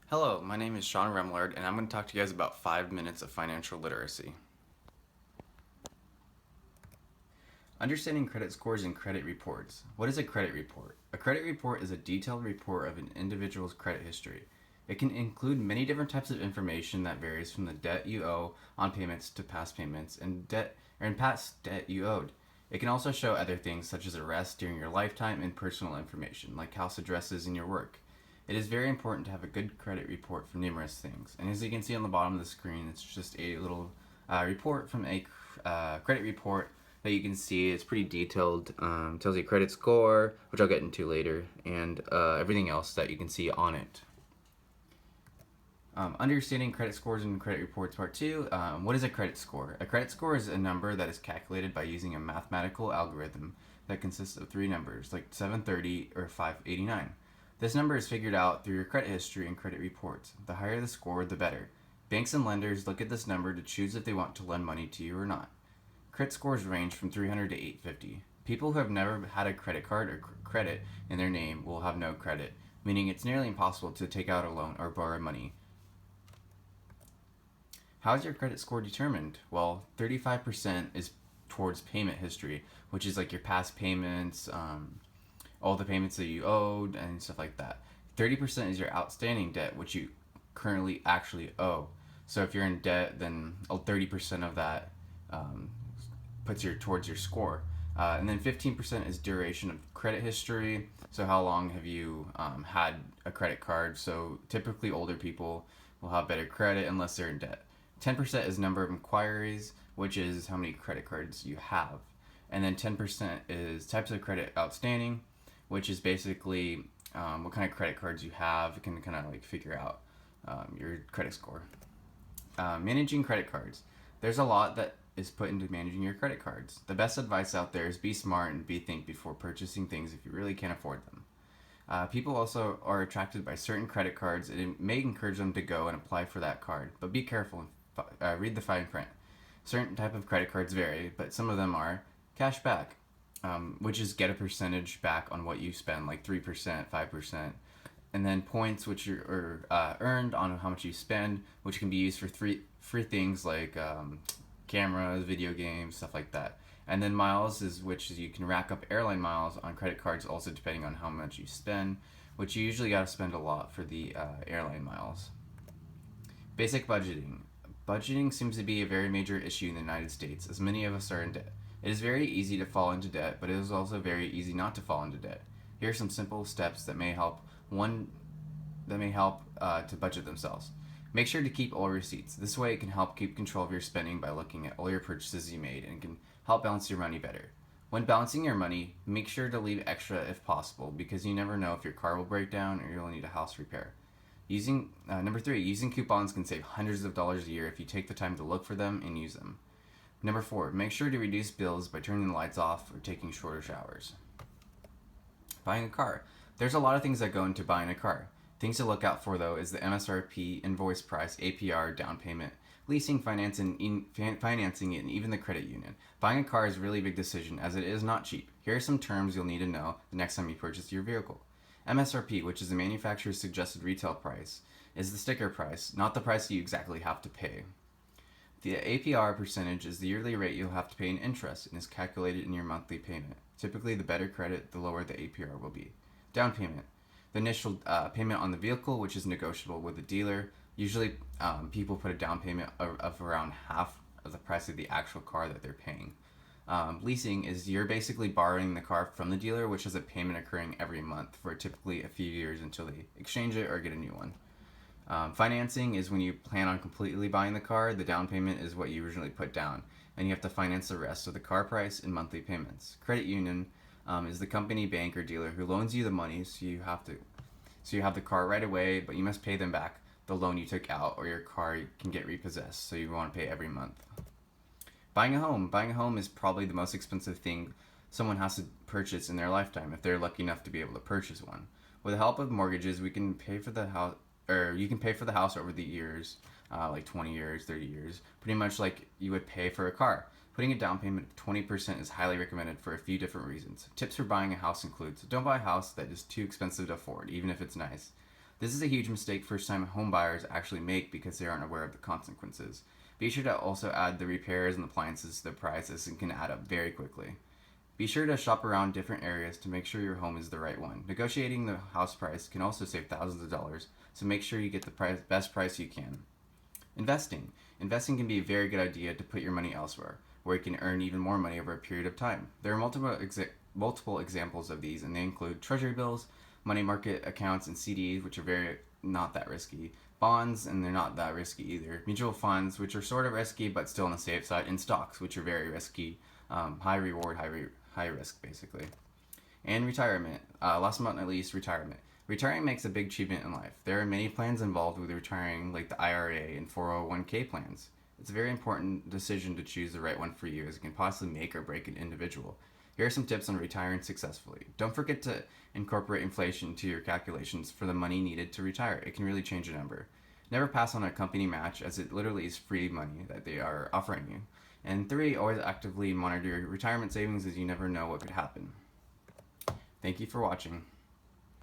Hello, my name is Sean Remillard, and I'm going to talk to you guys about 5 minutes of financial literacy. Understanding credit scores and credit reports. What is a credit report? A credit report is a detailed report of an individual's credit history. It can include many different types of information that varies from the debt you owe on payments to past payments and past debt you owed. It can also show other things such as arrests during your lifetime and personal information like house addresses and your work. It is very important to have a good credit report for numerous things. And as you can see on the bottom of the screen, it's just a little report from a credit report that you can see. It's pretty detailed. Tells you credit score, which I'll get into later, and everything else that you can see on it. Understanding credit scores and credit reports part 2. What is a credit score? A credit score is a number that is calculated by using a mathematical algorithm that consists of 3 numbers, like 730 or 589. This number is figured out through your credit history and credit reports. The higher the score, the better. Banks and lenders look at this number to choose if they want to lend money to you or not. Credit scores range from 300 to 850. People who have never had a credit card or credit in their name will have no credit, meaning it's nearly impossible to take out a loan or borrow money. How is your credit score determined? Well, 35% is towards payment history, which is like your past payments, all the payments that you owed, and stuff like that. 30% is your outstanding debt, which you currently actually owe. So if you're in debt, then 30% of that puts you towards your score. And then 15% is duration of credit history. So how long have you had a credit card? So typically older people will have better credit unless they're in debt. 10% is number of inquiries, which is how many credit cards you have. And then 10% is types of credit outstanding, which is basically what kind of credit cards you have. It can kind of like figure out your credit score. Managing credit cards. There's a lot that is put into managing your credit cards. The best advice out there is be smart and think before purchasing things if you really can't afford them. People also are attracted by certain credit cards, and it may encourage them to go and apply for that card. But be careful and read the fine print. Certain type of credit cards vary, but some of them are cash back, which is get a percentage back on what you spend, like 3%, 5%. And then points, which are earned on how much you spend, which can be used for free things like cameras, video games, stuff like that. And then miles which is you can rack up airline miles on credit cards, also depending on how much you spend, which you usually got to spend a lot for the airline miles. Basic budgeting. Budgeting seems to be a very major issue in the United States, as many of us are in debt. It is very easy to fall into debt, but it is also very easy not to fall into debt. Here are some simple steps that may help to budget themselves. Make sure to keep all receipts. This way it can help keep control of your spending by looking at all your purchases you made and can help balance your money better. When balancing your money, make sure to leave extra if possible because you never know if your car will break down or you'll need a house repair. Number 3, using coupons can save hundreds of dollars a year if you take the time to look for them and use them. Number 4, make sure to reduce bills by turning the lights off or taking shorter showers. Buying a car. There's a lot of things that go into buying a car. Things to look out for though is the MSRP, invoice price, APR, down payment, leasing, financing, and even the credit union. Buying a car is a really big decision as it is not cheap. Here are some terms you'll need to know the next time you purchase your vehicle. MSRP, which is the manufacturer's suggested retail price, is the sticker price, not the price you exactly have to pay. The APR percentage is the yearly rate you'll have to pay in interest and is calculated in your monthly payment. Typically, the better credit, the lower the APR will be. Down payment. The initial payment on the vehicle, which is negotiable with the dealer. Usually, people put a down payment of around half of the price of the actual car that they're paying. Leasing is you're basically borrowing the car from the dealer, which has a payment occurring every month for typically a few years until they exchange it or get a new one. Financing is when you plan on completely buying the car. The down payment is what you originally put down, and you have to finance the rest of the car price in monthly payments. Credit union is the company, bank, or dealer who loans you the money, so you have the car right away, but you must pay them back the loan you took out, or your car can get repossessed. So you want to pay every month. Buying a home. Buying a home is probably the most expensive thing someone has to purchase in their lifetime if they're lucky enough to be able to purchase one. With the help of mortgages, we can pay for the house, or you can pay for the house over the years, like 20 years, 30 years, pretty much like you would pay for a car. Putting a down payment of 20% is highly recommended for a few different reasons. Tips for buying a house includes: don't buy a house that is too expensive to afford, even if it's nice. This is a huge mistake first-time home buyers actually make because they aren't aware of the consequences. Be sure to also add the repairs and appliances to the price, as it can add up very quickly. Be sure to shop around different areas to make sure your home is the right one. Negotiating the house price can also save thousands of dollars, so make sure you get the best price you can. Investing. Investing can be a very good idea to put your money elsewhere, where you can earn even more money over a period of time. There are multiple examples of these, and they include treasury bills, money market accounts, and CDs, which are very not that risky. Bonds, and they're not that risky either. Mutual funds, which are sort of risky but still on the safe side, and stocks, which are very risky. High reward, high risk, basically. And retirement. Last but not least, retirement. Retiring makes a big achievement in life. There are many plans involved with retiring, like the IRA and 401k plans. It's a very important decision to choose the right one for you, as it can possibly make or break an individual. Here are some tips on retiring successfully. Don't forget to incorporate inflation into your calculations for the money needed to retire. It can really change your number. Never pass on a company match, as it literally is free money that they are offering you. And 3, always actively monitor your retirement savings, as you never know what could happen. Thank you for watching.